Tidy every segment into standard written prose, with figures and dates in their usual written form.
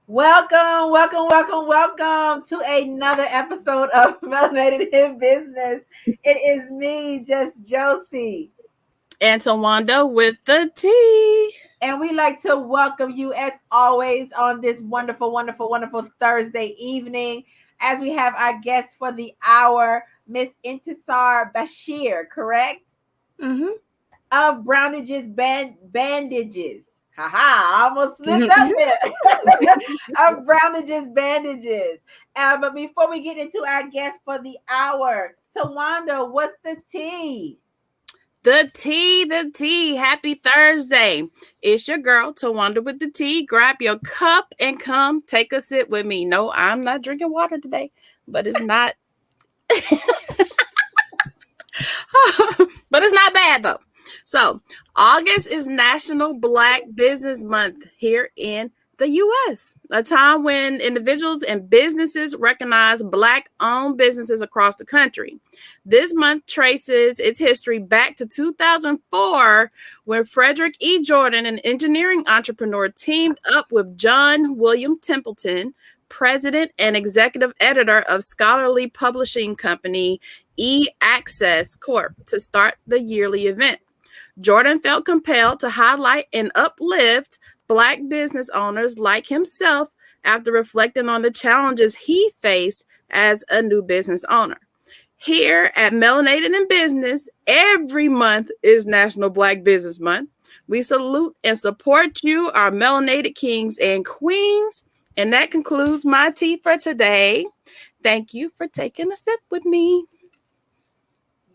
Welcome to another episode of Melanated N Business. It is me, just Joci. And TaWanda with the T. And we like to welcome you as always on this wonderful Thursday evening as we have our guest for the hour, Miss Intisar Bashir, correct? Mm-hmm. Of Bandages. Haha, I almost slipped up there. Of Bandages. But before we get into our guest for the hour, TaWanda, what's the tea? The T. Happy Thursday. It's your girl, TaWanda with the T. Grab your cup and come take a sip with me. No, I'm not drinking water today, but it's not. But it's not bad though. So, August is National Black Business Month here in the U.S., a time when individuals and businesses recognize Black-owned businesses across the country. This month traces its history back to 2004, when Frederick E. Jordan, an engineering entrepreneur, teamed up with John William Templeton, president and executive editor of scholarly publishing company E-Access Corp., to start the yearly event. Jordan felt compelled to highlight and uplift Black business owners like himself after reflecting on the challenges he faced as a new business owner. Here at Melanated N Business, every month is National Black Business Month. We salute and support you, our melanated kings and queens. And that concludes my tea for today. Thank you for taking a sip with me.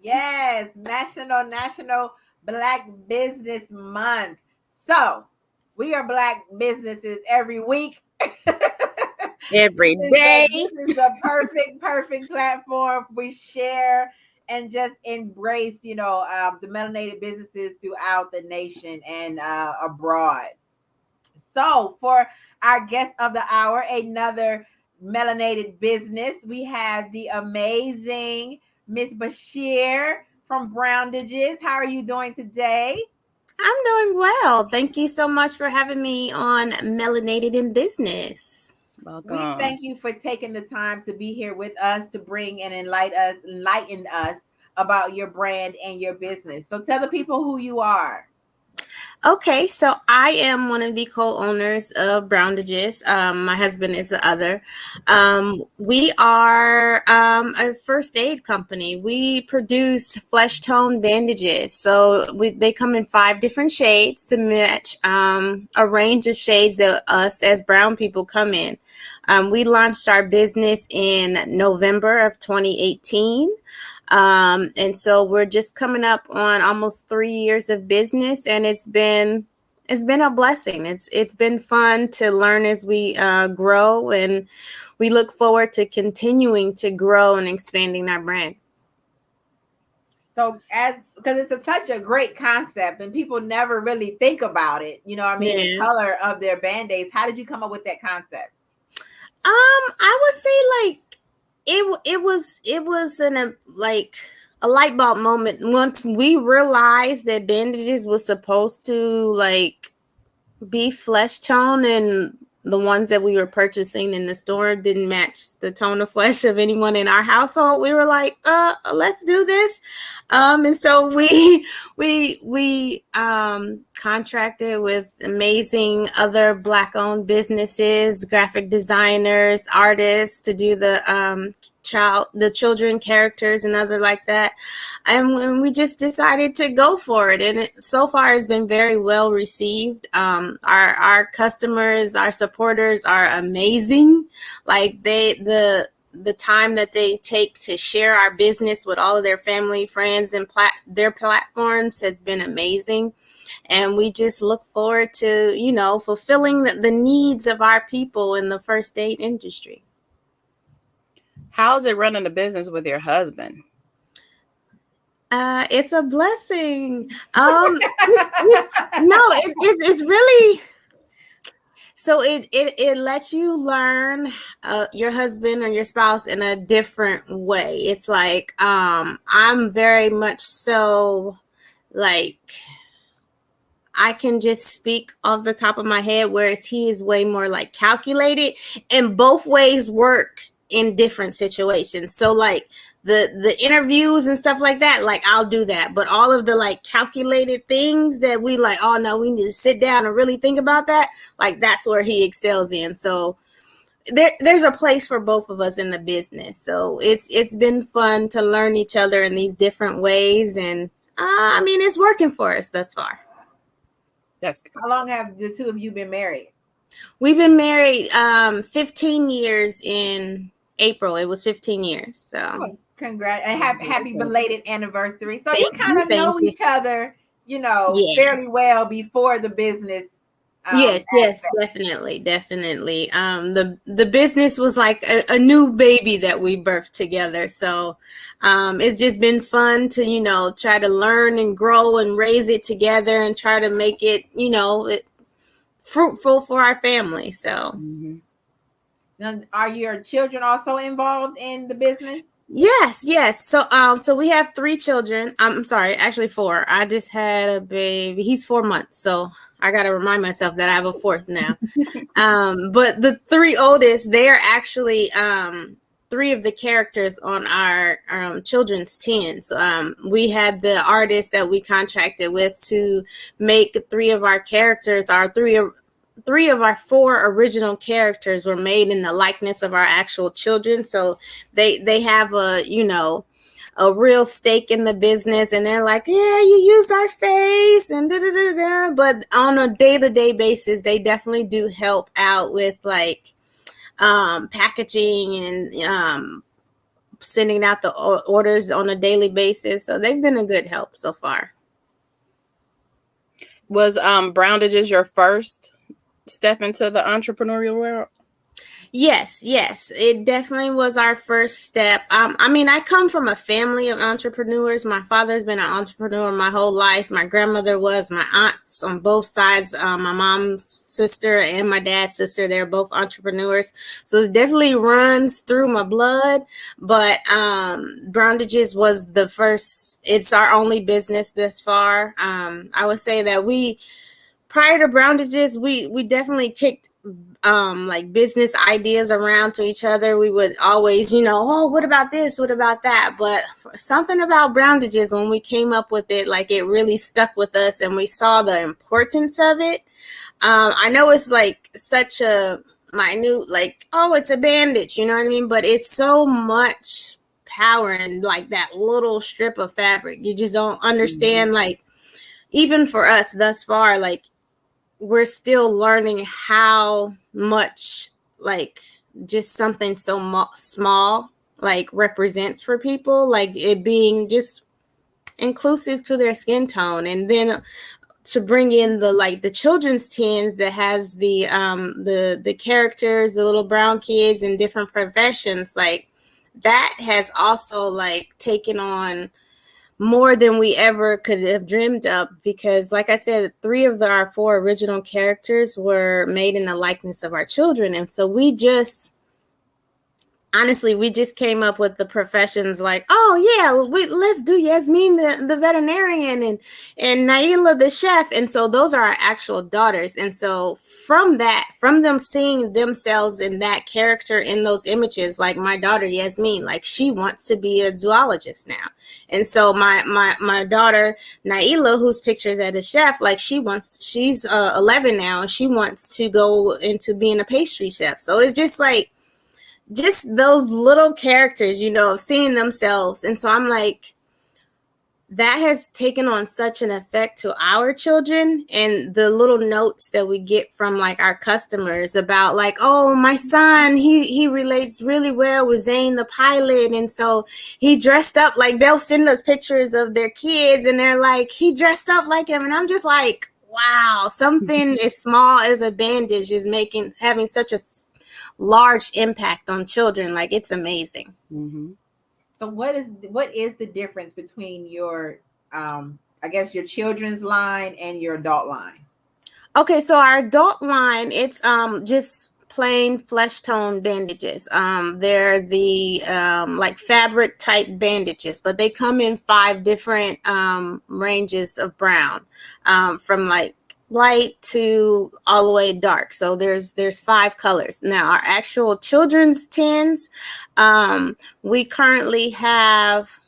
Yes, National Black Business Month. So, we are Black businesses every week. Every day. This is a perfect platform. We share and just embrace, the melanated businesses throughout the nation and abroad. So, for our guest of the hour, another melanated business, we have the amazing Miss Bashir from Browndages. How are you doing today? I'm doing well. Thank you so much for having me on Melanated N Business. Welcome. We thank you for taking the time to be here with us to bring and enlighten us about your brand and your business. So tell the people who you are. Okay, so I am one of the co-owners of Browndages. My husband is the other. We are a first aid company. We produce flesh tone bandages. So they come in 5 different shades to match a range of shades that us as brown people come in. We launched our business in November of 2018. And so we're just coming up on almost 3 years of business, and it's been a blessing. It's been fun to learn as we grow, and we look forward to continuing to grow and expanding our brand. So because it's such a great concept and people never really think about it, the color of their Band-Aids. How did you come up with that concept? I would say like it was a light bulb moment once we realized that bandages was supposed to like be flesh tone, and the ones that we were purchasing in the store didn't match the tone of flesh of anyone in our household. We were like, let's do this. And so we contracted with amazing other Black-owned businesses, graphic designers, artists to do the children characters and other like that. And we just decided to go for it. And it so far has been very well received. Our customers, our supporters are amazing. Like the time that they take to share our business with all of their family, friends, and their platforms has been amazing. And we just look forward to, fulfilling the needs of our people in the first aid industry. How's it running a business with your husband? It's a blessing. It's really. So it lets you learn your husband or your spouse in a different way. It's like I'm very much so like I can just speak off the top of my head, whereas he is way more like calculated, and both ways work in different situations. So like the interviews and stuff like that, like I'll do that. But all of the like calculated things that we like, oh no, we need to sit down and really think about that, like that's where he excels in. So there's a place for both of us in the business. So it's been fun to learn each other in these different ways, and I mean it's working for us thus far. That's good. How long have the two of you been married? We've been married 15 years in April. It was 15 years. So Congrats and happy belated anniversary. So Thank you kind of you, know thank you. each other, Yeah. fairly well before the business. Yes, aspect. definitely. The business was like a new baby that we birthed together. So it's just been fun to, try to learn and grow and raise it together and try to make it, fruitful for our family. So Now, are your children also involved in the business? Yes. So we have 3 children. I'm sorry, actually 4. I just had a baby. He's 4 months, so I got to remind myself that I have a 4th now. But the 3 oldest, they are actually 3 of the characters on our children's tins. We had the artist that we contracted with to make 3 of our characters. Our 3 of our 4 original characters were made in the likeness of our actual children. So they have a real stake in the business, and they're like, yeah, you used our face and da da da da. But on a day-to-day basis, they definitely do help out with like packaging and sending out the orders on a daily basis. So they've been a good help so far. Was Browndages your first step into the entrepreneurial world? Yes, it definitely was our first step. I mean, I come from a family of entrepreneurs. My father's been an entrepreneur my whole life. My grandmother was, my aunts on both sides, my mom's sister and my dad's sister, they're both entrepreneurs. So it definitely runs through my blood. But Browndages was the first. It's our only business this far. I would say that prior to Browndages, we definitely kicked like business ideas around to each other. We would always, oh, what about this? What about that? But something about Browndages, when we came up with it, like it really stuck with us and we saw the importance of it. I know it's like such a minute, like, oh, it's a bandage, you know what I mean? But it's so much power in like that little strip of fabric. You just don't understand, like, even for us thus far, like, we're still learning how much like just something so small like represents for people, like it being just inclusive to their skin tone. And then to bring in the children's tins that has the characters, the little brown kids in different professions, like that has also like taken on more than we ever could have dreamed of, because like I said, 3 of our 4 original characters were made in the likeness of our children. And so we just came up with the professions like, oh yeah, let's do Yasmin the veterinarian and Naila the chef. And so those are our actual daughters. And so from them seeing themselves in that character, in those images, like my daughter Yasmin, like she wants to be a zoologist now. And so my daughter Naila, whose pictures as a chef, like she's 11 now, and she wants to go into being a pastry chef. So it's just like just those little characters, seeing themselves. And so I'm like, that has taken on such an effect to our children, and the little notes that we get from like our customers about like, oh, my son, he relates really well with Zane the pilot, and so he dressed up like, they'll send us pictures of their kids and they're like, he dressed up like him. And I'm just like, wow, something as small as a bandage is having such a large impact on children. Like, it's amazing. So what is the difference between your I guess your children's line and your adult line? Okay, so our adult line, it's just plain flesh tone bandages. They're the like fabric type bandages, but they come in 5 different ranges of brown, from like light to all the way dark. So there's 5 colors. Now our actual children's tins, we currently have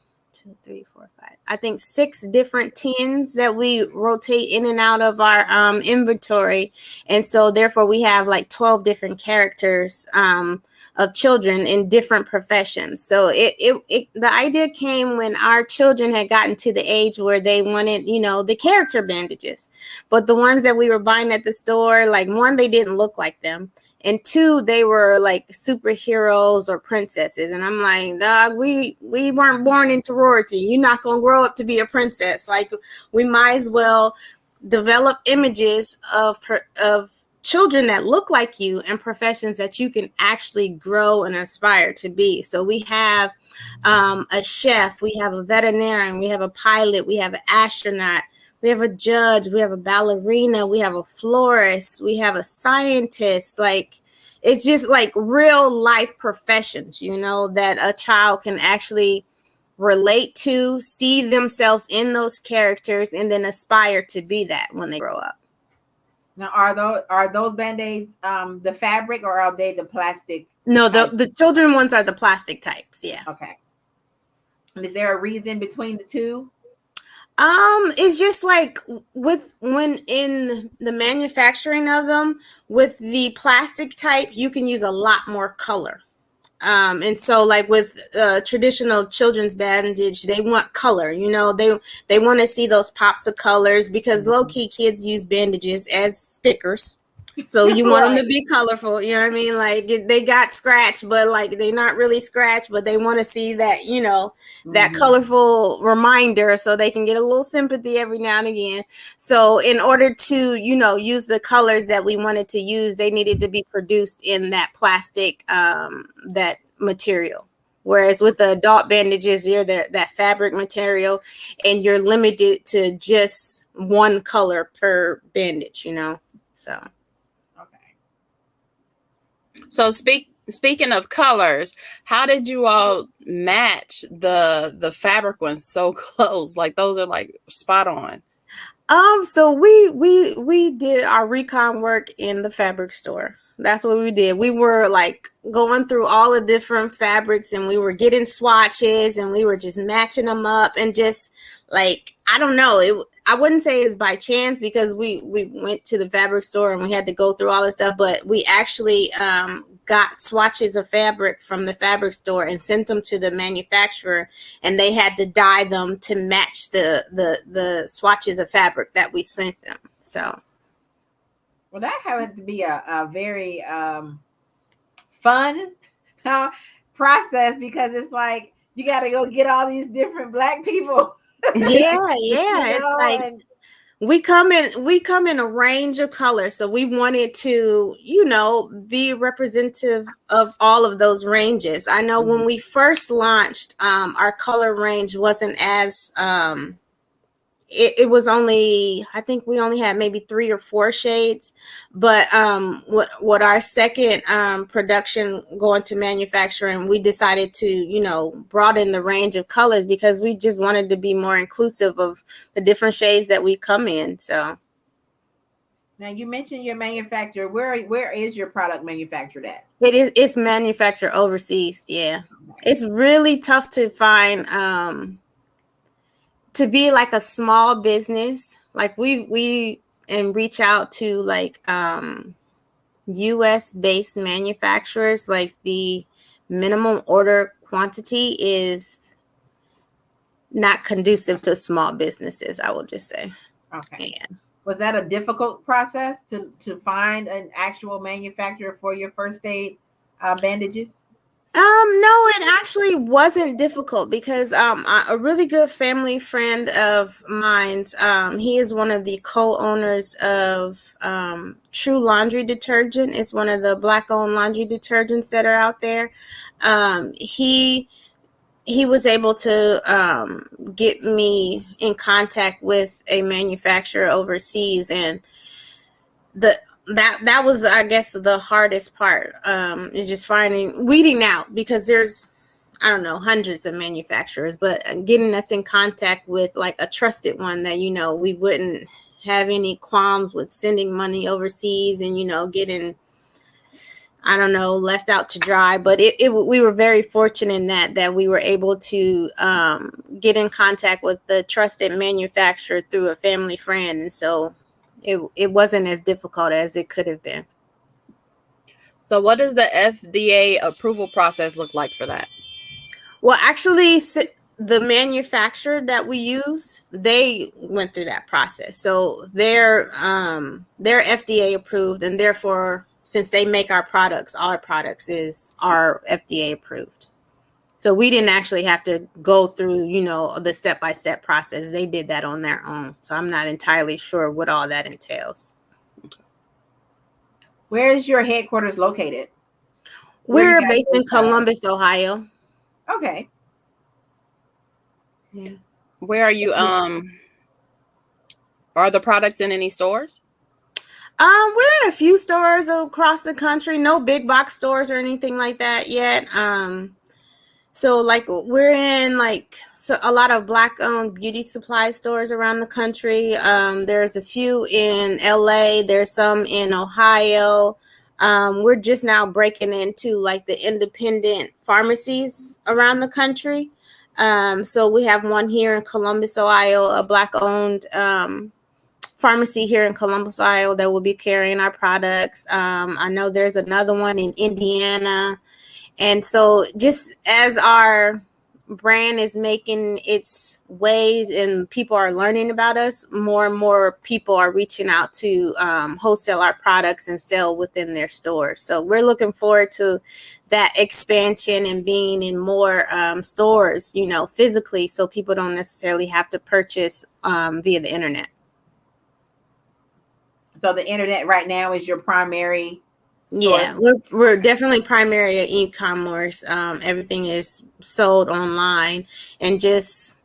2, 3, 4, 5. I think 6 different tins that we rotate in and out of our inventory, and so therefore we have like 12 different characters of children in different professions. So the idea came when our children had gotten to the age where they wanted, the character bandages, but the ones that we were buying at the store, like, one, they didn't look like them. And 2, they were like superheroes or princesses. And I'm like, dog, we weren't born into royalty. You're not going to grow up to be a princess. Like, we might as well develop images of children that look like you and professions that you can actually grow and aspire to be. So we have a chef, we have a veterinarian, we have a pilot, we have an astronaut, we have a judge, we have a ballerina, we have a florist, we have a scientist. Like, it's just like real life professions, that a child can actually relate to, see themselves in those characters, and then aspire to be that when they grow up. Now, are those Band-Aids the fabric, or are they the plastic? No, the children ones are the plastic types. Yeah. Okay. And is there a reason between the two? It's just like when in the manufacturing of them, with the plastic type, you can use a lot more color. And so, like, with traditional children's bandage, they want color. They want to see those pops of colors, because low-key kids use bandages as stickers. So you want them to be colorful, you know what I mean? Like, they got scratched, but like they're not really scratched, but they want to see that, that colorful reminder, so they can get a little sympathy every now and again. So in order to, use the colors that we wanted to use, they needed to be produced in that plastic, that material. Whereas with the adult bandages, you're that fabric material, and you're limited to just one color per bandage, so. So speaking of colors, how did you all match the fabric ones so close? Like, those are like spot on. So we did our recon work in the fabric store. That's what we did. We were like going through all the different fabrics, and we were getting swatches, and we were just matching them up, and just like, I don't know, I wouldn't say it's by chance, because we went to the fabric store and we had to go through all this stuff, but we actually got swatches of fabric from the fabric store and sent them to the manufacturer, and they had to dye them to match the swatches of fabric that we sent them. So, well, that had to be a very fun process, because it's like you got to go get all these different Black people. Yeah. It's like, we come in a range of colors, so we wanted to, be representative of all of those ranges. I know when we first launched, our color range wasn't as it was only, I think we only had maybe 3 or 4 shades, but what our second production going to manufacturing, we decided to broaden the range of colors, because we just wanted to be more inclusive of the different shades that we come in. So now, you mentioned your manufacturer. Where is your product manufactured at? It's manufactured overseas. Yeah. It's really tough to find to be like a small business. Like, we and reach out to like US based manufacturers. Like, the minimum order quantity is not conducive to small businesses, I will just say. Okay. Yeah. Was that a difficult process to find an actual manufacturer for your first aid bandages? No, it actually wasn't difficult, because a really good family friend of mine's, he is one of the co-owners of True Laundry Detergent. It's one of the Black-owned laundry detergents that are out there. He was able to get me in contact with a manufacturer overseas, and that was, I guess, the hardest part, is just weeding out, because there's, I don't know, hundreds of manufacturers, but getting us in contact with like a trusted one that we wouldn't have any qualms with sending money overseas and, getting, I don't know, left out to dry. But we were very fortunate in that we were able to get in contact with the trusted manufacturer through a family friend. And so it wasn't as difficult as it could have been. So what does the FDA approval process look like for that? Well, actually, the manufacturer that we use, they went through that process. So they're FDA approved, and therefore, since they make our products are FDA approved. So we didn't actually have to go through, the step-by-step process. They did that on their own. So I'm not entirely sure what all that entails. Where is your headquarters located? We're based in Columbus, Ohio. Okay. Yeah. Where are you? Are the products in any stores? We're in a few stores across the country. No big box stores or anything like that yet. So like we're in a lot of Black-owned beauty supply stores around the country. There's a few in LA. There's some in Ohio. We're just now breaking into like the independent pharmacies around the country. So we have one here in Columbus, Ohio, a Black-owned pharmacy here in Columbus, Ohio, that will be carrying our products. I know there's another one in Indiana. And so just as our brand is making its ways and people are learning about us, more and more people are reaching out to wholesale our products and sell within their stores. So we're looking forward to that expansion and being in more stores, physically, so people don't necessarily have to purchase via the internet. So the internet right now is your primary source? Yeah, we're definitely primary at e-commerce. Everything is sold online, and just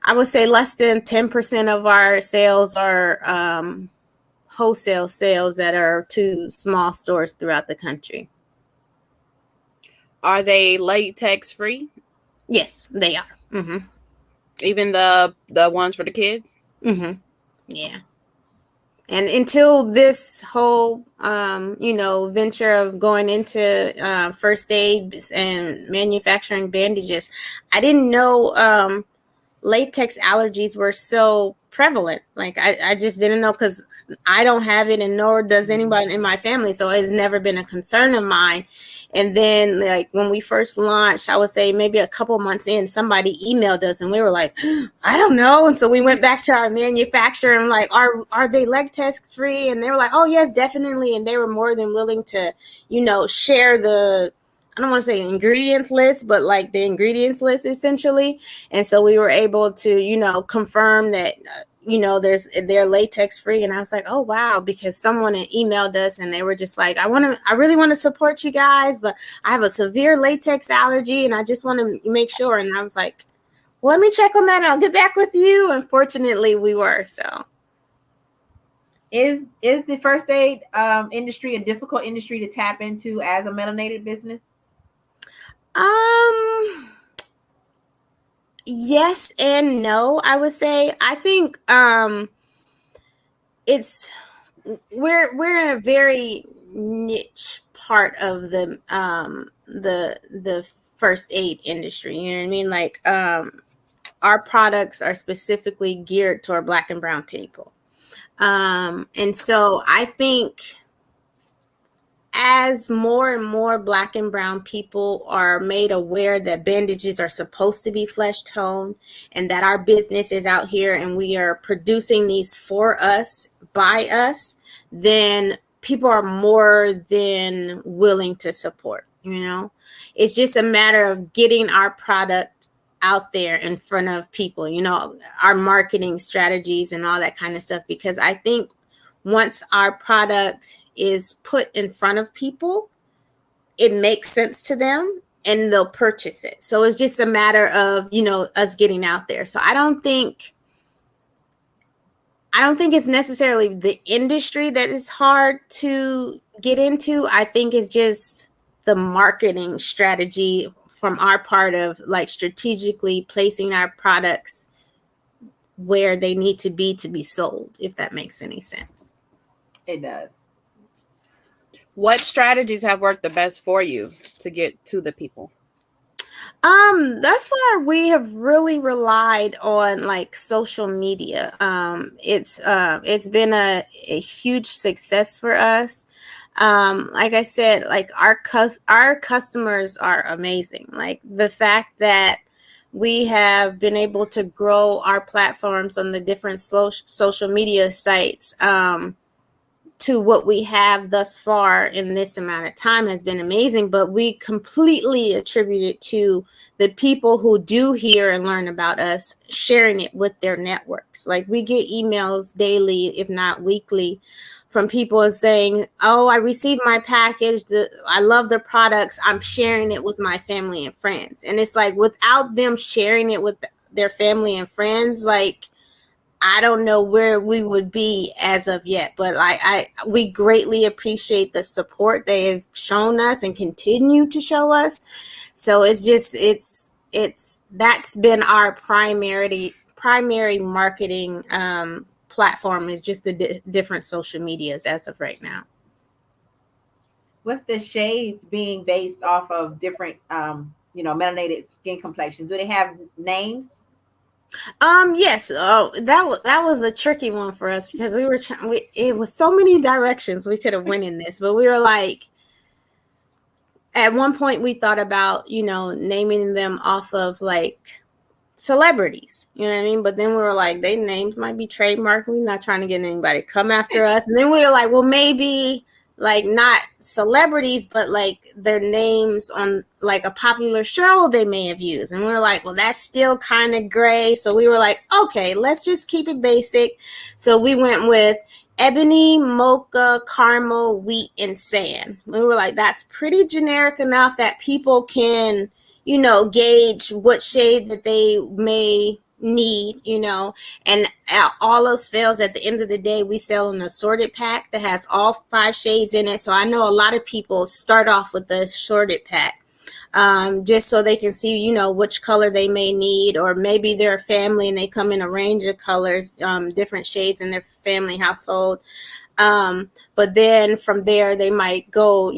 I would say less than 10% of our sales are wholesale sales that are to small stores throughout the country. Are they latex free? Yes, they are. Mm-hmm. Even the ones for the kids? Mm-hmm. Yeah. And until this whole, venture of going into first aid and manufacturing bandages, I didn't know latex allergies were so prevalent. Like I just didn't know, because I don't have it, and nor does anybody in my family. So it's never been a concern of mine. And then like when we first launched, I would say maybe a couple months in, somebody emailed us and we were like, I don't know. And so we went back to our manufacturer and like, are they latex free? And they were like, oh yes, definitely. And they were more than willing to, share I don't want to say ingredients list, but like the ingredients list essentially. And so we were able to, confirm that, they're latex free. And I was like, oh, wow, because someone had emailed us and they were just like, I really want to support you guys, but I have a severe latex allergy and I just want to make sure. And I was like, well, let me check on that and I'll get back with you. Unfortunately, we were. So is the first aid industry a difficult industry to tap into as a melanated business? Yes and no, I would say. I think we're in a very niche part of the first aid industry. You know what I mean? Like our products are specifically geared toward Black and brown people. And so I think as more and more Black and brown people are made aware that bandages are supposed to be flesh tone and that our business is out here and we are producing these for us, by us, then people are more than willing to support, It's just a matter of getting our product out there in front of people, our marketing strategies and all that kind of stuff, because I think once our product is put in front of people, it makes sense to them and they'll purchase it. So it's just a matter of, us getting out there. So I don't think it's necessarily the industry that is hard to get into. I think it's just the marketing strategy from our part of like strategically placing our products where they need to be sold, if that makes any sense. It does. What strategies have worked the best for you to get to the people? Thus far we have really relied on like social media. It's been a huge success for us. Like I said, like our customers are amazing. Like the fact that we have been able to grow our platforms on the different social media sites, to what we have thus far in this amount of time has been amazing, but we completely attribute it to the people who do hear and learn about us sharing it with their networks. Like we get emails daily, if not weekly, from people saying, oh, I received my package. I love the products. I'm sharing it with my family and friends. And it's like, without them sharing it with their family and friends, like, I don't know where we would be as of yet, but we greatly appreciate the support they have shown us and continue to show us. So that's been our primary marketing platform, is just the different social medias as of right now. With the shades being based off of different, melanated skin complexions, do they have names? Yes. Oh, that was a tricky one for us, because we were it was so many directions we could have went in this, but we were like, at one point we thought about, naming them off of like celebrities, you know what I mean? But then we were like, their names might be trademarked. We're not trying to get anybody to come after us. And then we were like, well, maybe like not celebrities, but like their names on like a popular show they may have used. And we were like, well, that's still kind of gray. So we were like, okay, let's just keep it basic. So we went with ebony, mocha, caramel, wheat, and sand. We were like, that's pretty generic enough that people can, gauge what shade that they may need, and all else fails. At the end of the day, we sell an assorted pack that has all 5 shades in it. So I know a lot of people start off with the assorted pack, just so they can see, which color they may need, or maybe they're a family and they come in a range of colors, different shades in their family household. But then from there they might go,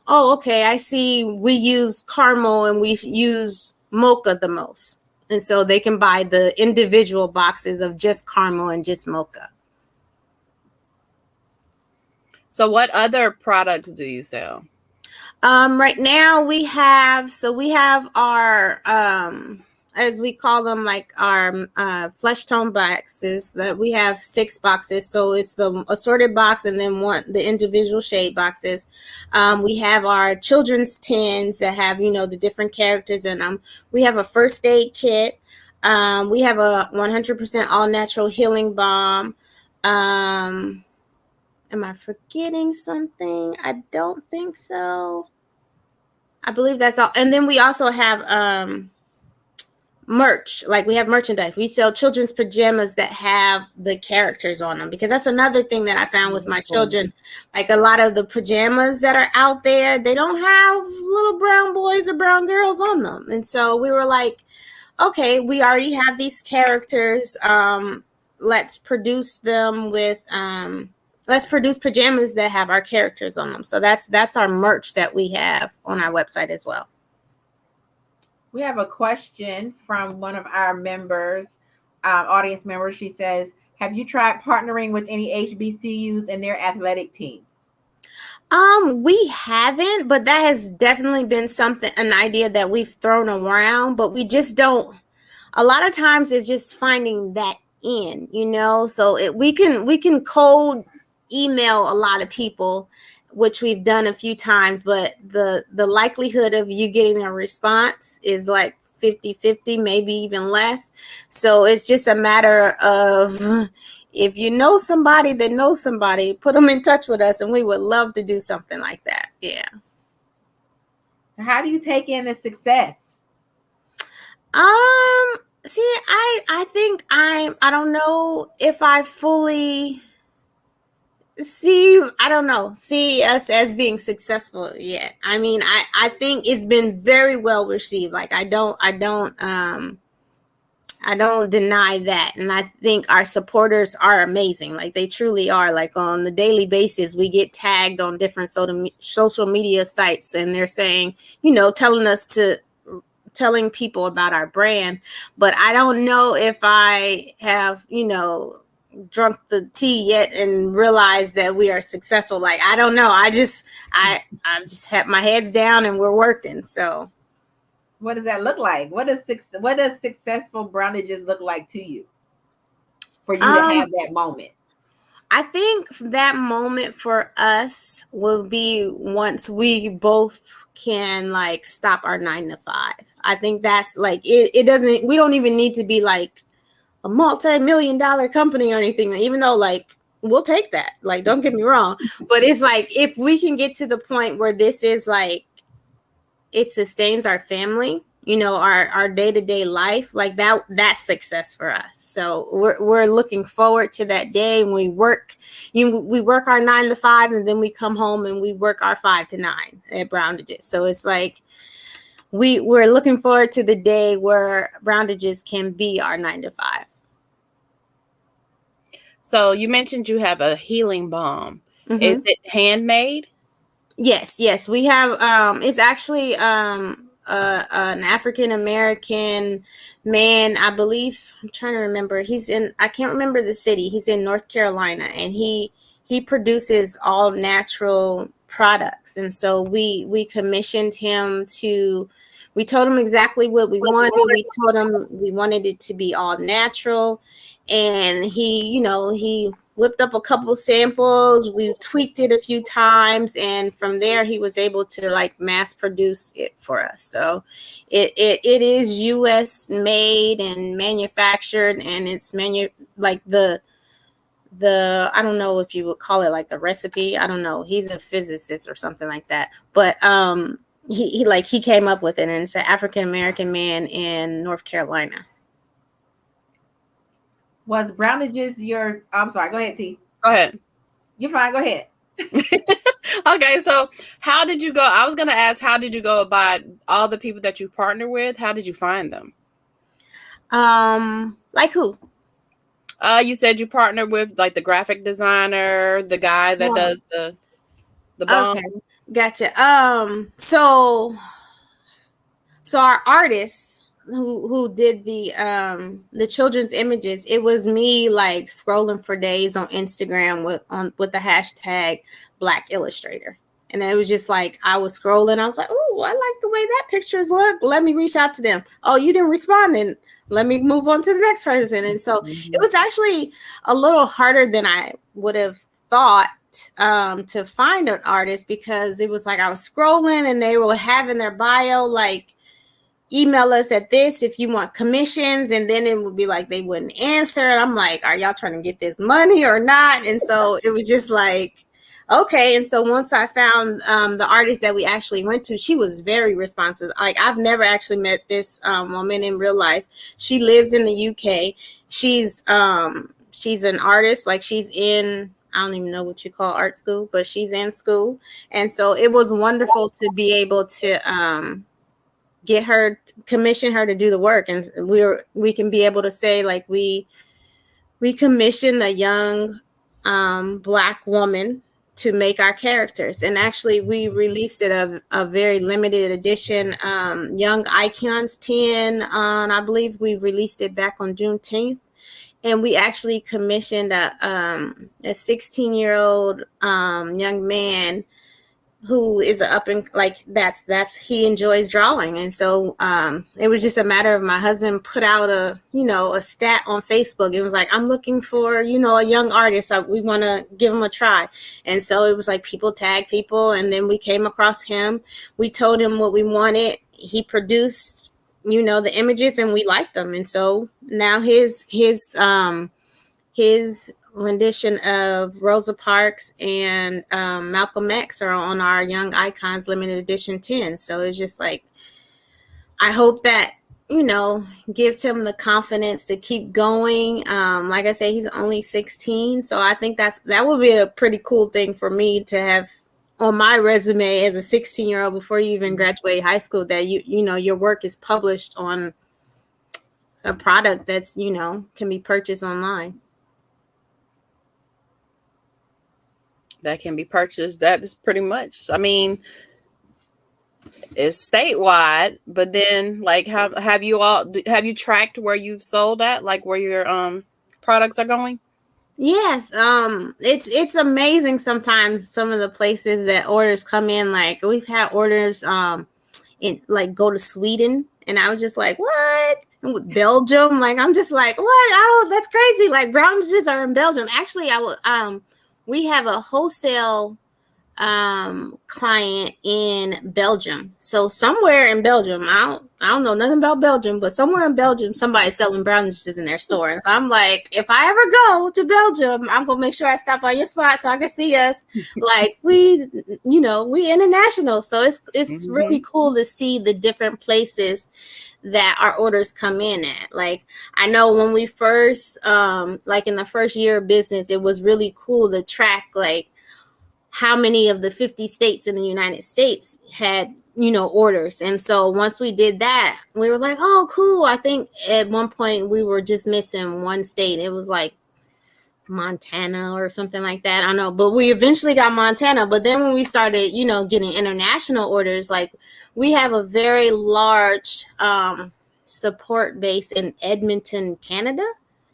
oh, okay, I see we use caramel and we use mocha the most. And so they can buy the individual boxes of just caramel and just mocha. So what other products do you sell? Right now we have our, as we call them, like our flesh tone boxes, that we have 6 boxes. So it's the assorted box and then the individual shade boxes. We have our children's tins that have, the different characters in them. We have a first aid kit. We have a 100% all natural healing balm. Am I forgetting something? I don't think so. I believe that's all. And then we also have merch. Like we have merchandise. We sell children's pajamas that have the characters on them, because that's another thing that I found with my children. Like a lot of the pajamas that are out there, they don't have little brown boys or brown girls on them. And so we were like, okay, we already have these characters. Let's produce them with let's produce pajamas that have our characters on them. So that's our merch that we have on our website as well. We have a question from one of our members, audience members. She says, have you tried partnering with any HBCUs and their athletic teams? We haven't, but that has definitely been an idea that we've thrown around, but we just don't. A lot of times it's just finding that in, so we can cold email a lot of people, which we've done a few times, but the likelihood of you getting a response is like 50-50, maybe even less. So it's just a matter of, if you know somebody that knows somebody, put them in touch with us, and we would love to do something like that. Yeah. How do you take in the success? See, I think I don't know if I fully see us as being successful yet. I mean, I think it's been very well received. Like I don't I don't deny that. And I think our supporters are amazing. Like they truly are. Like on the daily basis, we get tagged on different social media sites and they're saying, telling people about our brand. But I don't know if I have, drunk the tea yet and realized that we are successful. Like, I don't know. I just have my heads down and we're working. So what does that look like? What does successful Browndages look like to you? For you to have that moment? I think that moment for us will be once we both can like stop our 9 to 5. I think that's like it doesn't, we don't even need to be like a multi-million-dollar company or anything, even though like we'll take that. Like, don't get me wrong. But it's like if we can get to the point where this is like it sustains our family, our day-to-day life, like that's success for us. So we're looking forward to that day when we work our 9 to 5 and then we come home and we work our 5 to 9 at Browndages. So it's like we're looking forward to the day where Browndages can be our 9 to 5. So you mentioned you have a healing balm. Is it handmade? Yes, we have. It's actually an African American man, I believe. I'm trying to remember. I can't remember the city. He's in North Carolina, and he produces all natural products. And so we commissioned him to. We told him exactly what we wanted. We told him we wanted it to be all natural, and he whipped up a couple of samples. We tweaked it a few times, and from there he was able to like mass produce it for us. So it is US made and manufactured, and it's like the I don't know if you would call it like the recipe. I don't know. He's a physicist or something like that. But he came up with it, and it's an African American man in North Carolina. Was Browndages your? I'm sorry. Go ahead, T. Go ahead. You're fine. Go ahead. Okay, so how did you go? I was going to ask, how did you go about all the people that you partner with? How did you find them? Like who? You said you partnered with like the graphic designer, the guy that does the bomb. Okay, gotcha. So our artists who did the children's images, it was me like scrolling for days on Instagram with the hashtag Black Illustrator. And it was just like I was scrolling. I was like, oh, I like the way that pictures look. Let me reach out to them. Oh, you didn't respond. And let me move on to the next person. And so it was actually a little harder than I would have thought to find an artist, because it was like I was scrolling and they were having their bio like, email us at this if you want commissions, and then it would be like they wouldn't answer, and I'm like, are y'all trying to get this money or not? And so it was just like, okay. And so once I found the artist that we actually went to, she was very responsive. Like, I've never actually met this woman in real life. She lives in the UK. She's an artist. Like, she's in, I don't even know what you call art school, but she's in school. And so it was wonderful to be able to commission her to do the work. And we can be able to say like we commissioned a young Black woman to make our characters. And actually we released it a very limited edition, Young Icons 10. I believe we released it back on Juneteenth. And we actually commissioned a 16-year-old young man who is up and like that's he enjoys drawing. And so it was just a matter of my husband put out a stat on Facebook. It was like, I'm looking for a young artist, we want to give him a try. And so it was like people tag people, and then we came across him. We told him what we wanted. He produced the images, and we liked them. And so now his rendition of Rosa Parks and Malcolm X are on our Young Icons limited edition 10. So it's just like, I hope that gives him the confidence to keep going. Like I say, he's only 16, so I think that would be a pretty cool thing for me to have on my resume as a 16-year-old before you even graduate high school, that your work is published on a product that's, can be purchased online. That can be purchased. That is pretty much, I mean, it's statewide, but then like have you tracked where you've sold at, like where your products are going? Yes, it's amazing sometimes some of the places that orders come in. Like we've had orders in like go to Sweden, and I was just like, what? And with Belgium, like I'm just like, what? Oh, that's crazy. Like Browndages are in Belgium. Actually, we have a wholesale client in Belgium. So somewhere in Belgium, I don't know nothing about Belgium, but somewhere in Belgium, somebody's selling Browndages in their store. And I'm like, if I ever go to Belgium, I'm gonna make sure I stop on your spot so I can see us. Like we international. So it's really cool to see the different places that our orders come in at. Like I know when we first like in the first year of business, it was really cool to track like how many of the 50 states in the United States had, orders. And so once we did that, we were like, oh, cool. I think at one point we were just missing one state. It was like Montana or something like that. I don't know, but we eventually got Montana. But then when we started, getting international orders, like we have a very large support base in Edmonton, Canada.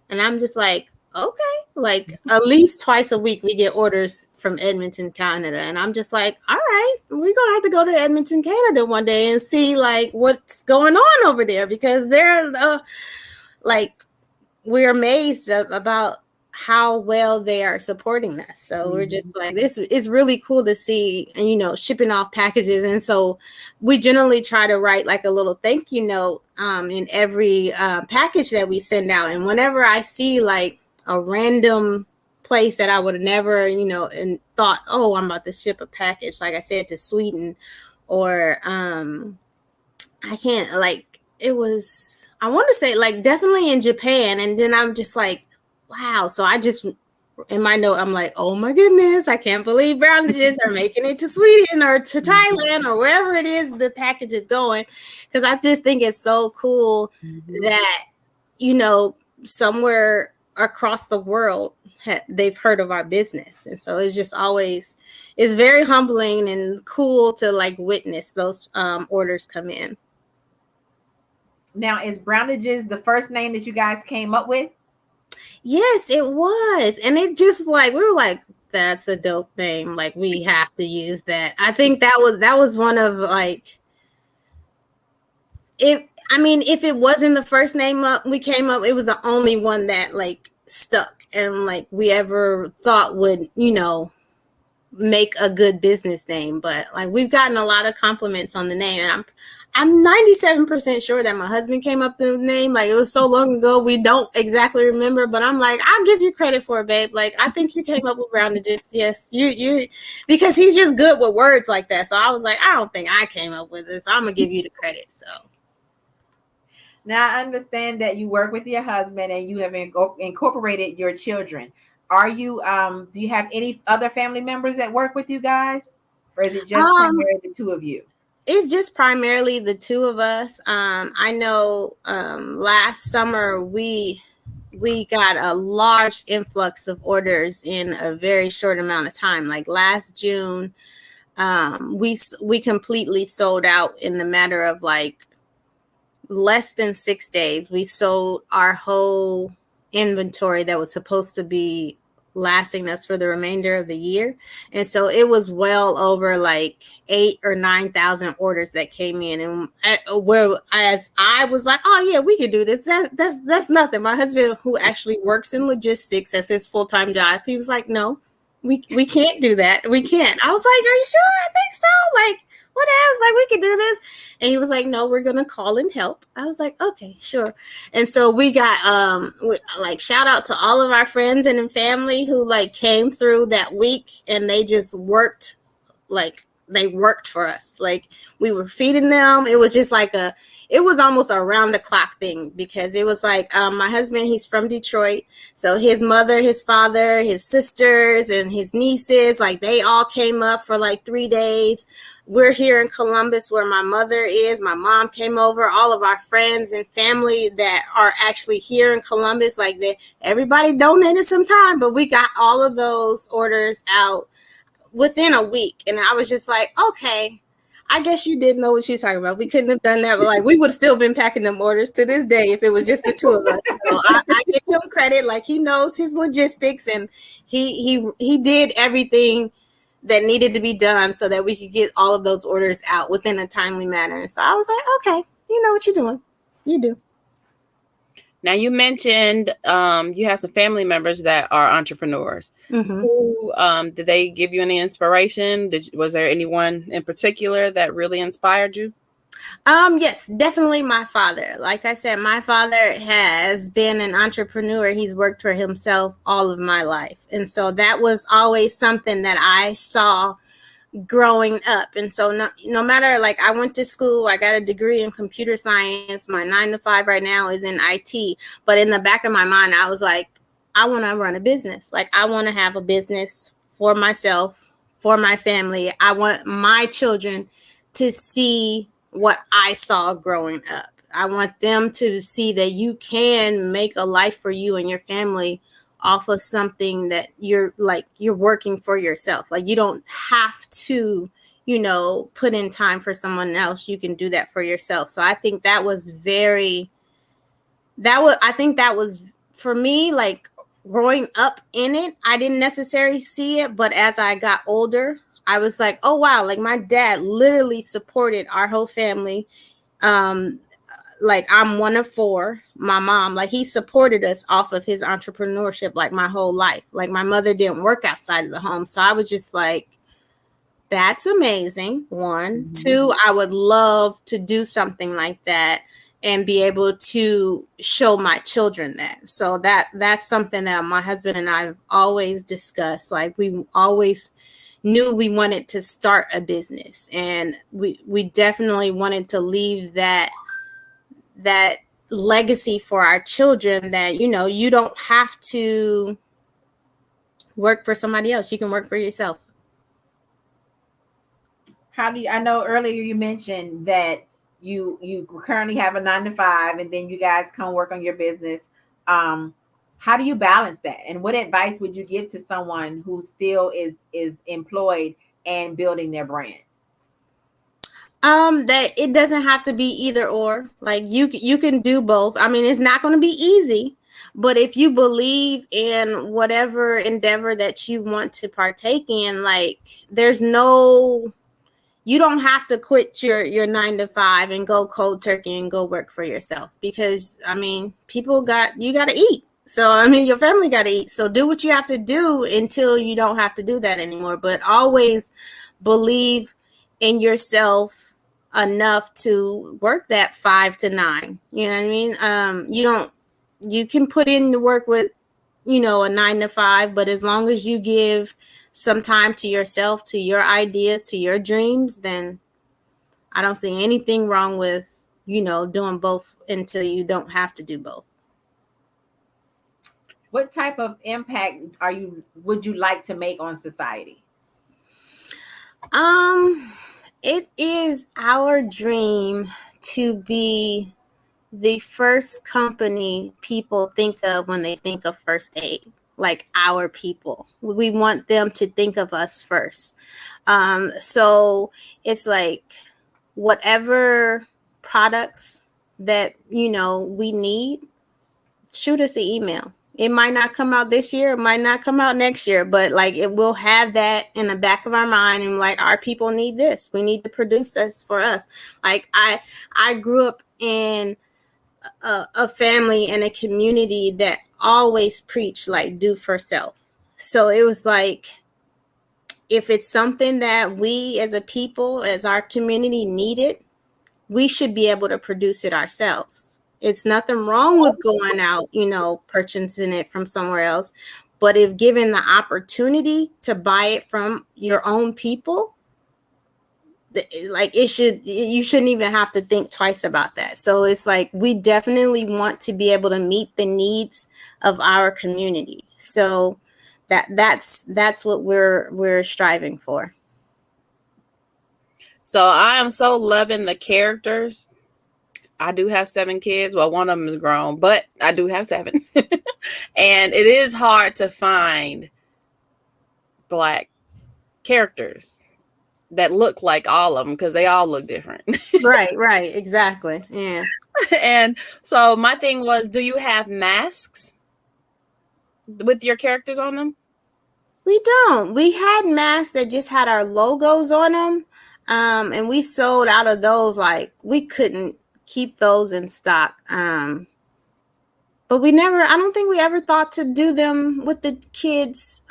And I'm just like, okay, like at least twice a week we get orders from Edmonton, Canada. And I'm just like, all right, we're going to have to go to Edmonton, Canada one day and see like what's going on over there, because they're like, we're amazed about how well they are supporting us. So we're just like, this is really cool to see, shipping off packages. And so we generally try to write like a little thank you note in every package that we send out. And whenever I see like a random place that I would have never, and thought, oh, I'm about to ship a package, like I said, to Sweden, or I can't, like, it was, I want to say like definitely in Japan. And then I'm just like, wow. So I just, in my note, I'm like, oh my goodness, I can't believe Browndages are making it to Sweden or to Thailand or wherever it is the package is going. Because I just think it's so cool that, somewhere across the world, they've heard of our business. And so it's just always, it's very humbling and cool to like witness those orders come in. Now, is Browndages the first name that you guys came up with? Yes, it was. And it just like, we were like, that's a dope name. Like we have to use that. I think that was one of like, if it wasn't the first name we came up, it was the only one that like stuck and like we ever thought would, make a good business name. But like we've gotten a lot of compliments on the name, and I'm 97% sure that my husband came up with the name. Like it was so long ago, we don't exactly remember, but I'm like, I'll give you credit for it, babe. Like I think you came up with Browndages. Yes, you, because he's just good with words like that. So I was like, I don't think I came up with this. So I'm gonna give you the credit. So now I understand that you work with your husband and you have incorporated your children. Are you do you have any other family members that work with you guys, or is it just primarily the two of you? It's just primarily the two of us. I know last summer we got a large influx of orders in a very short amount of time. Like last June, we completely sold out in the matter of like less than 6 days. We sold our whole inventory that was supposed to be lasting us for the remainder of the year. And so it was well over like 8,000 or 9,000 orders that came in. And whereas I was like, oh yeah, we could do this. That's nothing. My husband, who actually works in logistics as his full-time job, he was like, no, we can't do that. We can't. I was like, are you sure? I think so. Like, what else? Like, we could do this. And he was like, no, we're going to call in help. I was like, okay, sure. And so we got, like, shout out to all of our friends and family who like came through that week, and they just worked like they worked for us. Like we were feeding them. It was just like it was almost a round the clock thing, because it was like my husband, he's from Detroit. So his mother, his father, his sisters, and his nieces, like they all came up for like 3 days. We're here in Columbus where my mother is. My mom came over, all of our friends and family that are actually here in Columbus, like everybody donated some time, but we got all of those orders out within a week. And I was just like, okay, I guess you did know what you're talking about. We couldn't have done that, but like we would have still been packing them orders to this day if it was just the two of us. So I give him credit, like he knows his logistics, and he did everything that needed to be done so that we could get all of those orders out within a timely manner. So I was like, okay, you know what you're doing. You do. Now you mentioned you have some family members that are entrepreneurs. Mm-hmm. Who did they give you any inspiration? Was there anyone in particular that really inspired you? Yes, definitely my father. Like I said, my father has been an entrepreneur. He's worked for himself all of my life. And so that was always something that I saw growing up. And so no matter, like I went to school, I got a degree in computer science. My 9 to 5 right now is in IT. But in the back of my mind, I was like, I want to run a business. Like I want to have a business for myself, for my family. I want my children to see what I saw growing up. I want them to see that you can make a life for you and your family off of something that you're working for yourself. Like you don't have to, put in time for someone else. You can do that for yourself. So I think that was for me, like growing up in it, I didn't necessarily see it, but as I got older, I was like, oh wow, like my dad literally supported our whole family. Like I'm one of 4. My mom, like he supported us off of his entrepreneurship like my whole life. Like my mother didn't work outside of the home. So I was just like, that's amazing. 1, 2, I would love to do something like that and be able to show my children that. So that's something that my husband and I have always discussed. Like we always knew we wanted to start a business, and we definitely wanted to leave that legacy for our children, that you don't have to work for somebody else. You can work for yourself. I know earlier you mentioned that you currently have a 9 to 5, and then you guys come work on your business. How do you balance that, and what advice would you give to someone who still is employed and building their brand? That it doesn't have to be either or. Like you can do both. I mean, it's not going to be easy, but if you believe in whatever endeavor that you want to partake in, like you don't have to quit your 9 to 5 and go cold turkey and go work for yourself, because I mean, you got to eat. So I mean, your family got to eat. So do what you have to do until you don't have to do that anymore. But always believe in yourself enough to work that 5 to 9. You know what I mean? You can put in the work with, a 9 to 5, but as long as you give some time to yourself, to your ideas, to your dreams, then I don't see anything wrong with, doing both until you don't have to do both. What type of impact would you like to make on society? It is our dream to be the first company people think of when they think of first aid. Like our people, we want them to think of us first. So it's like whatever products that we need, shoot us an email. It might not come out this year, it might not come out next year, but like it will have that in the back of our mind, and like our people need this. We need to produce this for us. Like I grew up in a family and a community that always preached like do for self. So it was like, if it's something that we as a people, as our community needed, we should be able to produce it ourselves. It's nothing wrong with going out, purchasing it from somewhere else. But if given the opportunity to buy it from your own people, like you shouldn't even have to think twice about that. So it's like we definitely want to be able to meet the needs of our community. So that's what we're striving for. So I am so loving the characters. I do have 7 kids. Well, one of them is grown, but I do have 7. And it is hard to find Black characters that look like all of them because they all look different. Right, exactly. Yeah. And so my thing was, do you have masks with your characters on them? We don't. We had masks that just had our logos on them. And we sold out of those. Like, we couldn't keep those in stock. But I don't think we ever thought to do them with the kids'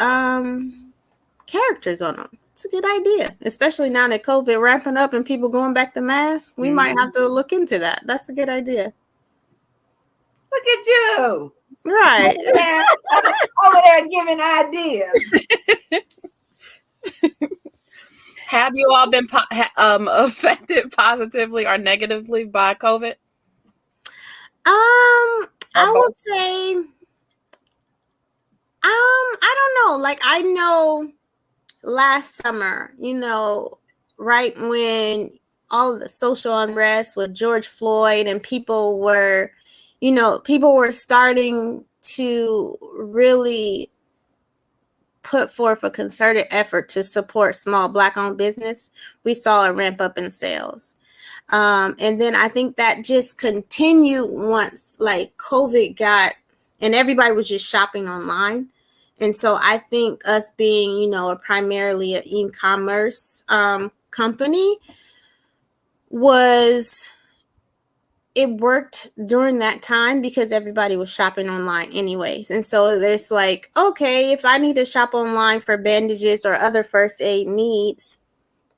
characters on them. It's a good idea, especially now that COVID ramping up and people going back to masks. We might have to look into that. That's a good idea. Look at you. Right. Over there giving ideas. Have you all been affected positively or negatively by COVID? I would say, I don't know. Like, I know last summer, right when all of the social unrest with George Floyd and people were starting to really put forth a concerted effort to support small Black-owned business, we saw a ramp up in sales. And then I think that just continued once like COVID got, and everybody was just shopping online. And so I think us being, primarily an e-commerce company it worked during that time because everybody was shopping online anyways. And so it's like, okay, if I need to shop online for bandages or other first aid needs,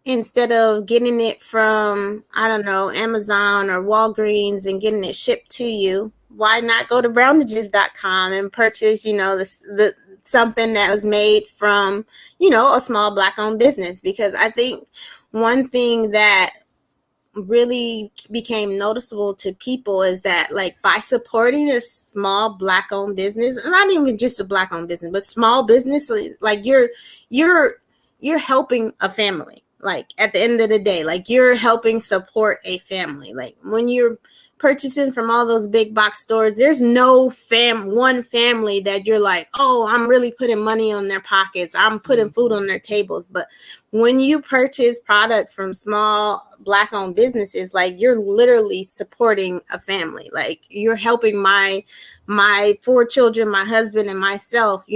instead of getting it from, I don't know, Amazon or Walgreens and getting it shipped to you, why not go to Browndages.com and purchase, the something that was made from, a small Black-owned business? Because I think one thing that really became noticeable to people is that, like, by supporting a small Black-owned business, not even just a Black-owned business, but small business, like you're helping a family. Like, at the end of the day, like, you're helping support a family. Like, when you're purchasing from all those big box stores, there's no one family that you're like, oh, I'm really putting money on their pockets, I'm putting food on their tables. But when you purchase product from small Black-owned businesses, like, you're literally supporting a family. Like, you're helping my 4 children, my husband, and myself,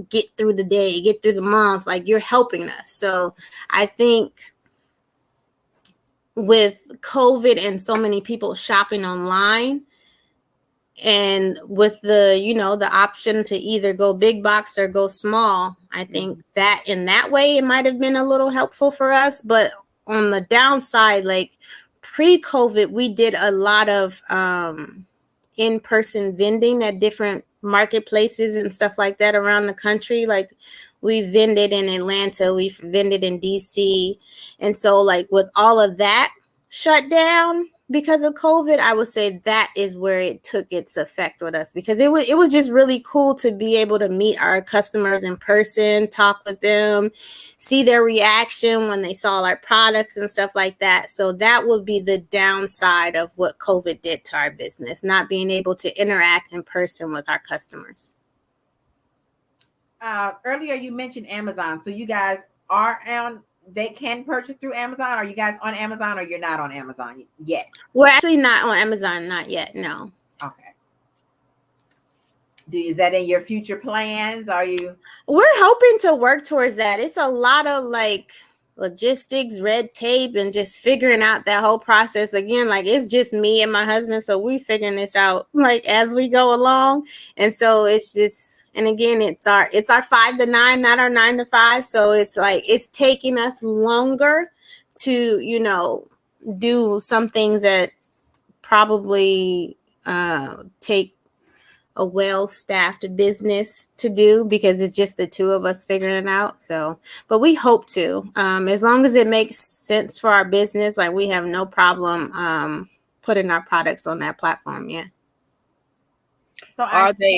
get through the day, get through the month. Like, you're helping us. So I think with COVID and so many people shopping online, and with the, the option to either go big box or go small, I think that in that way it might have been a little helpful for us. But on the downside, like, pre-COVID, we did a lot of in-person vending at different marketplaces and stuff like that around the country. Like, we vended in Atlanta, we vended in DC. And so, like, with all of that shut down because of COVID, I would say that is where it took its effect with us, because it was just really cool to be able to meet our customers in person, talk with them, see their reaction when they saw our products and stuff like that. So that would be the downside of what COVID did to our business, not being able to interact in person with our customers. Earlier you mentioned Amazon. So you guys are on, they can purchase through Amazon. Are you guys on Amazon, or you're not on Amazon yet? We're actually not on Amazon, not yet, no. Okay. Is that in your future plans? We're hoping to work towards that. It's a lot of, like, logistics, red tape, and just figuring out that whole process. Again, like, it's just me and my husband, so we figuring this out, like, as we go along. And so it's just, and again, it's our 5 to 9, not our 9 to 5. So it's like, it's taking us longer to, do some things that probably take a well-staffed business to do because it's just the two of us figuring it out. So, but we hope to, as long as it makes sense for our business, like we have no problem putting our products on that platform. Yeah. So Are they?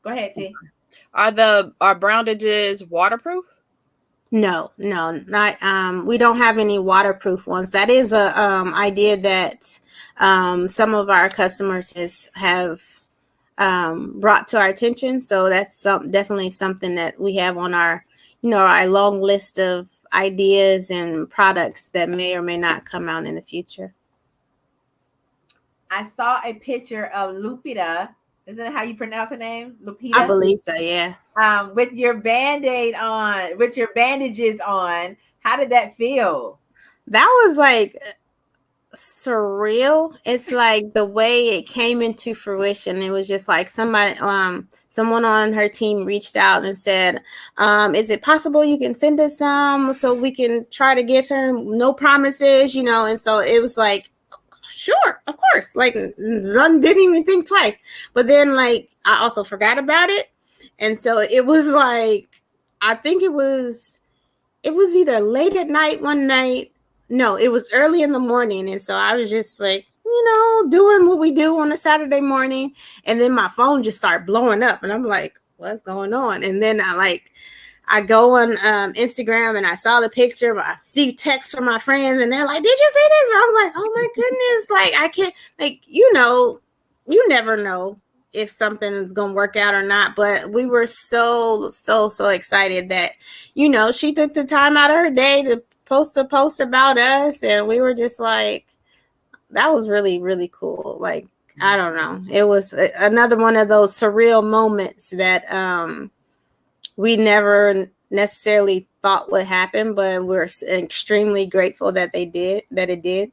go ahead, T. Are Browndages waterproof? No, not we don't have any waterproof ones. That is a idea that some of our customers have brought to our attention. So that's definitely something that we have on our, our long list of ideas and products that may or may not come out in the future. I saw a picture of Lupita. Isn't that how you pronounce her name? I Lupita? believe so, yeah. With your band-aid on, with your bandages on. How did that feel? That was like surreal. It's like the way it came into fruition. It was just like someone on her team reached out and said, is it possible you can send us some so we can try to get her? No promises, and so it was like, sure, of course. Like, didn't even think twice. But then, like, I also forgot about it. And so it was like, I think it was either late at night one night. No, it was early in the morning. And so I was just like, doing what we do on a Saturday morning. And then my phone just started blowing up. And I'm like, what's going on? And then I go on Instagram and I saw the picture. I see texts from my friends and they're like, did you see this? And I was like, oh my goodness. Like, I can't, like, you never know if something is going to work out or not. But we were so excited that, she took the time out of her day to post a post about us. And we were just like, that was really, really cool. Like, I don't know. It was another one of those surreal moments that, we never necessarily thought would happen, but we're extremely grateful that it did.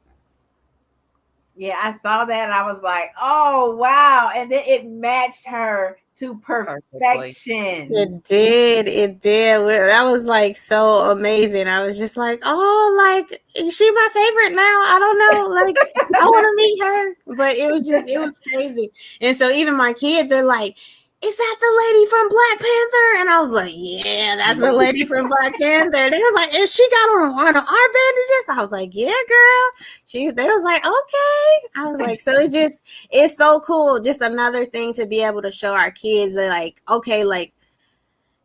Yeah, I saw that and I was like, oh wow. And then it matched her to perfection. It did. That was like so amazing. I was just like, oh, like, is she my favorite now? I don't know. Like, I want to meet her. But it was crazy. And so even my kids are like, is that the lady from Black Panther? And I was like, yeah, that's the lady from Black Panther. They was like, and she got on one of our bandages. I was like, yeah, girl. They was like, okay. I was like, so it's so cool. Just another thing to be able to show our kids that, like, okay, like,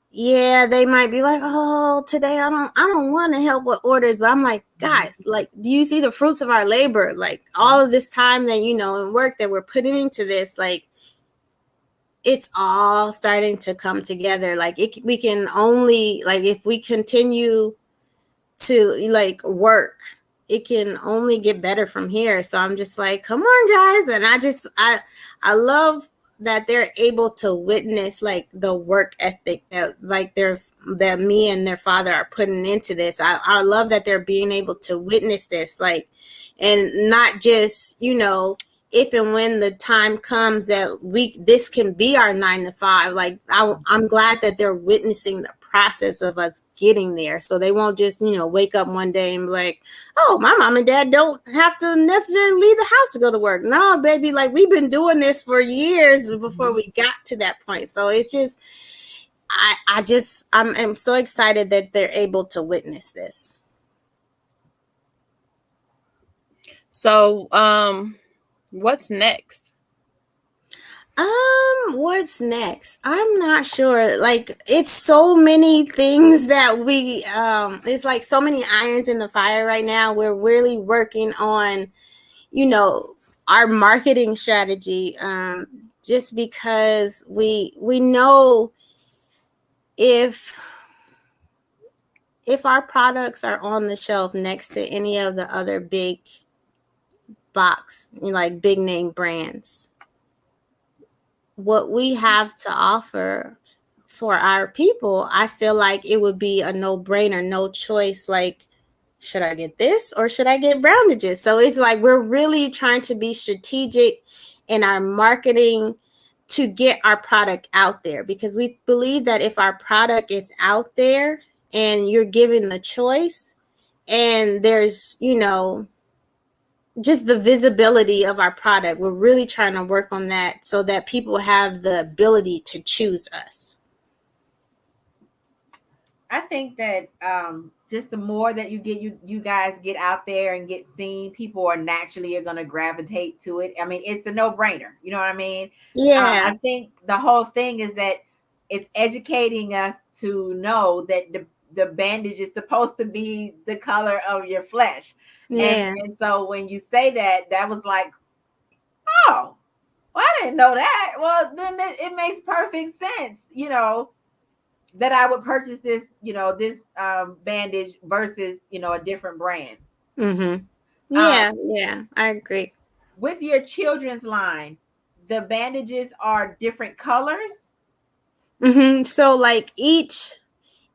yeah, they might be like, oh, today I don't want to help with orders, but I'm like, guys, like, do you see the fruits of our labor? Like, all of this time that, and work that we're putting into this, like, it's all starting to come together. Like, we can only, like, if we continue to, like, work, it can only get better from here. So I'm just like, come on, guys. And I love that they're able to witness, like, the work ethic that, like, that me and their father are putting into this. I love that they're being able to witness this, like, and not just, if and when the time comes that this can be our 9 to 5, like, I'm glad that they're witnessing the process of us getting there. So they won't just, wake up one day and be like, oh, my mom and dad don't have to necessarily leave the house to go to work. No, baby, like, we've been doing this for years before we got to that point. So it's just, I'm so excited that they're able to witness this. So, what's next? What's next? I'm not sure. Like, it's so many things that it's like so many irons in the fire right now. We're really working on, our marketing strategy. Just because we know if our products are on the shelf next to any of the other big box, like big name brands, what we have to offer for our people, I feel like it would be a no-brainer, no choice. Like, should I get this or should I get Browndages? So it's like we're really trying to be strategic in our marketing to get our product out there, because we believe that if our product is out there and you're given the choice and there's, just the visibility of our product. We're really trying to work on that so that people have the ability to choose us. I think that just the more that you guys get out there and get seen, people are naturally are going to gravitate to it. I mean, it's a no brainer. You know what I mean? Yeah. I think the whole thing is that it's educating us to know that the bandage is supposed to be the color of your flesh, Yeah. and so when you say that, that was like, oh, well, I didn't know that. Well, then it makes perfect sense. That I would purchase this, this bandage versus, a different brand. Mhm. Um, Yeah, yeah, I agree. with your children's line, the bandages are different colors. So like each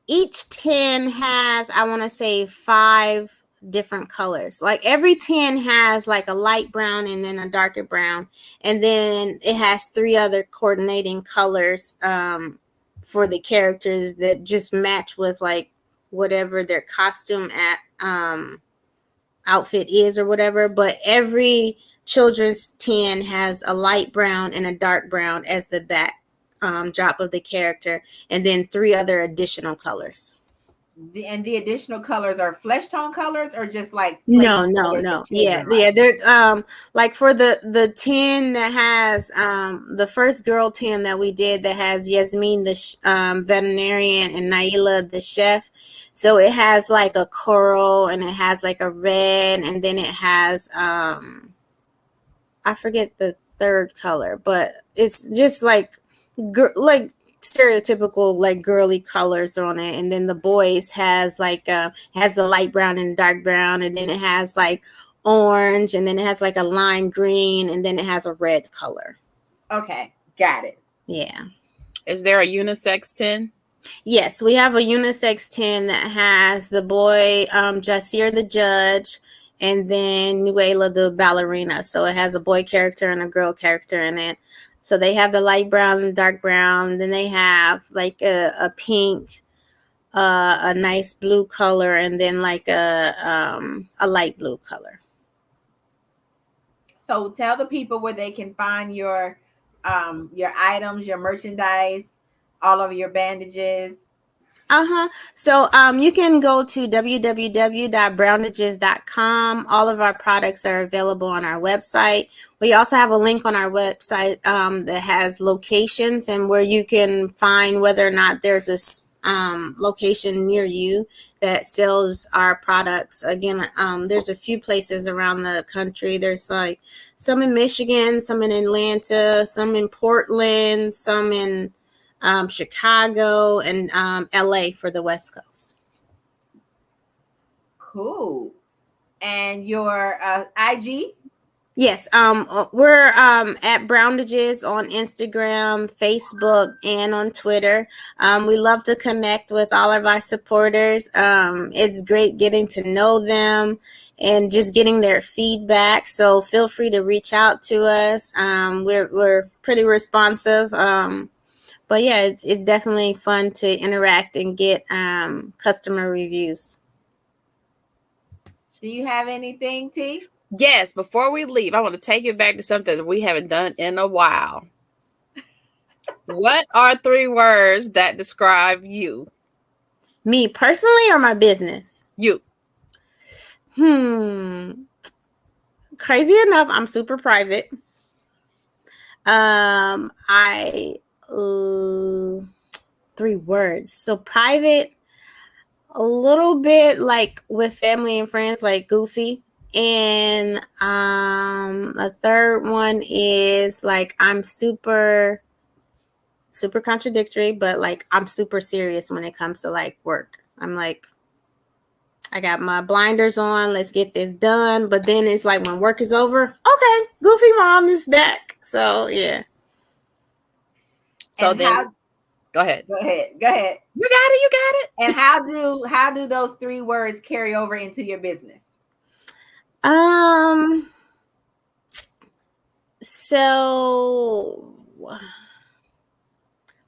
tin has, I want to say, 5 different colors. Like every tin has like a light brown and then a darker brown, and then it has 3 other coordinating colors for the characters that just match with like whatever their costume at outfit is or whatever. But every children's tin has a light brown and a dark brown as the back drop of the character, and then 3 other additional colors. And the additional colors are flesh tone colors or just like plain No, no, colors that no. Yeah, children yeah. like. There, like for the tin that has the first girl tin that we did that has Yasmin the veterinarian and Naila the chef. So it has like a coral and it has like a red, and then it has I forget the third color, but it's just like stereotypical like girly colors on it. And then the boys has like has the light brown and dark brown, and then it has like orange, and then it has like a lime green, and then it has a red color. Okay, got it. Yeah. Is there a unisex tin? Yes, we have a unisex tin that has the boy Jacir the judge, and then Nuela the ballerina. So it has a boy character and a girl character in it. So they have the light brown and dark brown. And then they have like a pink, a nice blue color, and then like a light blue color. So tell the people where they can find your items, your merchandise, all of your bandages. So you can go to www.browndages.com. All of our products are available on our website. We also have a link on our website that has locations and where you can find whether or not there's a location near you that sells our products. Again, there's a few places around the country. There's like some in Michigan, some in Atlanta, some in Portland, some in Chicago, and LA for the West Coast. Cool. And your IG? Yes, we're at Browndages on Instagram, Facebook, and on Twitter. We love to connect with all of our supporters. It's great getting to know them and just getting their feedback. So feel free to reach out to us. We're pretty responsive. But yeah, it's definitely fun to interact and get customer reviews. Do you have anything, T? Yes, before we leave, I want to take it back to something that we haven't done in a while. What are 3 words that describe you? Me personally or my business? You. Crazy enough, I'm super private. I 3 words. So private, a little bit like with family and friends, like goofy. And a third one is like I'm super contradictory, but like I'm super serious when it comes to like work. I'm like, I got my blinders on, let's get this done. But then it's like when work is over, okay, goofy mom is back. So yeah. So And then, how go ahead. Go ahead. Go ahead. You got it. You got it. And how do those 3 words carry over into your business? So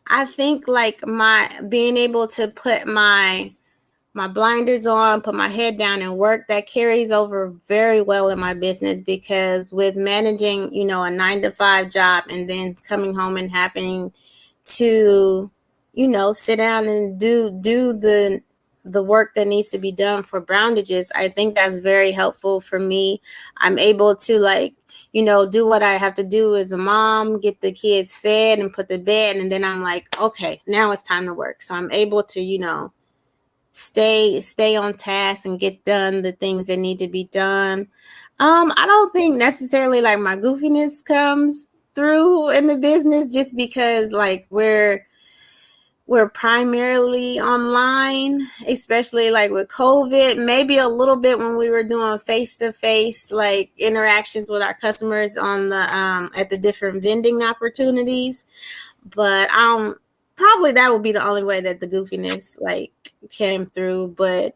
I think like my being able to put my my blinders on, put my head down and work. That carries over very well in my business, because with managing, a 9 to 5 job and then coming home and having to, sit down and do the work that needs to be done for Browndages, I think that's very helpful for me. I'm able to do what I have to do as a mom, get the kids fed and put to bed, and then I'm like, okay, now it's time to work. So I'm able to, stay on task and get done the things that need to be done. I don't think necessarily like my goofiness comes through in the business, just because like we're primarily online, especially like with COVID, maybe a little bit when we were doing face-to-face like interactions with our customers on the at the different vending opportunities. But probably that would be the only way that the goofiness like came through. But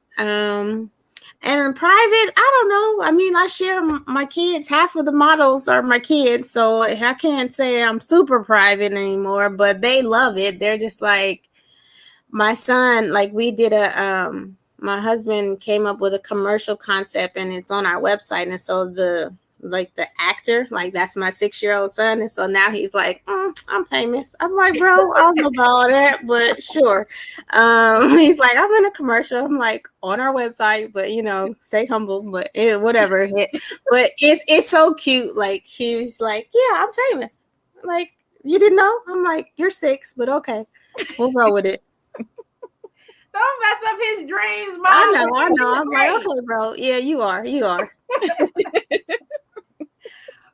and in private, I don't know. I mean, I share my kids. Half of the models are my kids, so I can't say I'm super private anymore. But they love it. They're just like, my son. Like, we did my husband came up with a commercial concept, and it's on our website. And so the actor, like, that's my 6-year-old son, and so now he's like, I'm famous. I'm like, bro, I don't know about all that, but sure. He's like, I'm in a commercial. I'm like, on our website, but stay humble, but whatever. But it's so cute. Like, he was like, yeah, I'm famous. Like, you didn't know? I'm like, you're 6, but okay, we'll go with it. Don't mess up his dreams, Mom. I know. I'm like, okay, bro. Yeah, you are.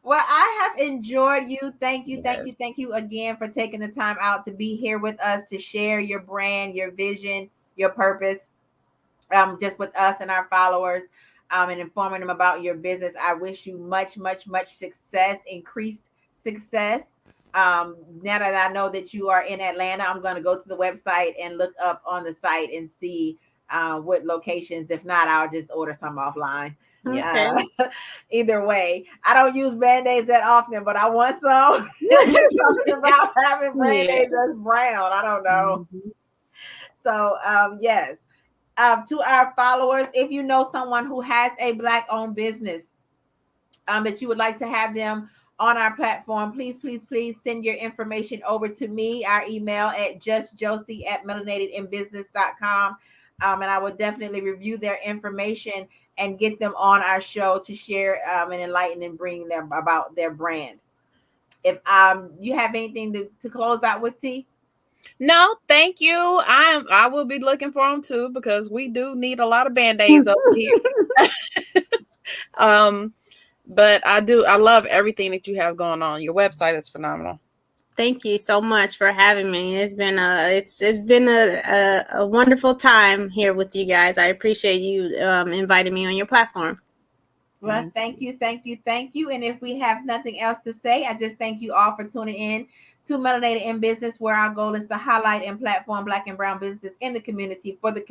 Well, I have enjoyed you. Thank you, Yes. thank you again for taking the time out to be here with us, to share your brand, your vision, your purpose, just with us and our followers, and informing them about your business. I wish you much, much, much success, increased success. Now that I know that you are in Atlanta, I'm going to go to the website and look up on the site and see what locations. If not, I'll just order some offline. Okay. Either way, I don't use Band-Aids that often, but I want some. There's something about having Band-Aids that's brown. I don't know. Mhm. So, yes. To our followers, if you know someone who has a Black-owned business, that you would like to have them on our platform, please send your information over to me, our email at justjoci@melanatednbusiness.com. And I will definitely review their information and get them on our show to share and enlighten and bring them about their brand. If you have anything to close out with, T? No, thank you. I will be looking for them too, because we do need a lot of Band-Aids over here. But I love everything that you have going on. Your website is phenomenal. Thank you so much for having me. It's been a wonderful time here with you guys. I appreciate you inviting me on your platform. Well, thank you. And if we have nothing else to say, I just thank you all for tuning in to Melanated N Business, where our goal is to highlight and platform Black and brown businesses in the community, for the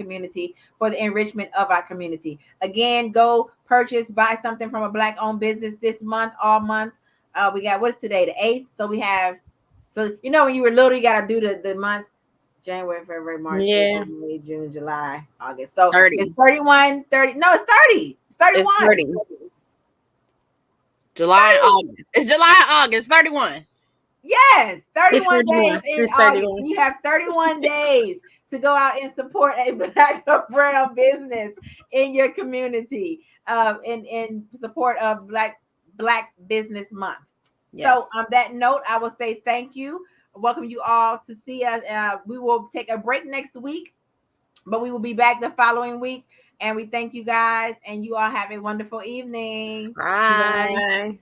enrichment of our community. Again, go buy something from a Black-owned business this month, all month. We got, what's today, the 8th? So we have, when you were little, you got to do the months. January, February, March, Yeah. April, May, June, July, August. So 30. it's 31, 30. No, it's 30. It's 31. It's 30. July, August. It's July, August, 31. Yes, 31 It's 31. days in It's August. 31. You have 31 days to go out and support a Black or brown business in your community, in support of Black Business Month. Yes. So on that note, I will say thank you. Welcome you all to see us. We will take a break next week, but we will be back the following week. And we thank you guys, and you all have a wonderful evening. Bye. Bye.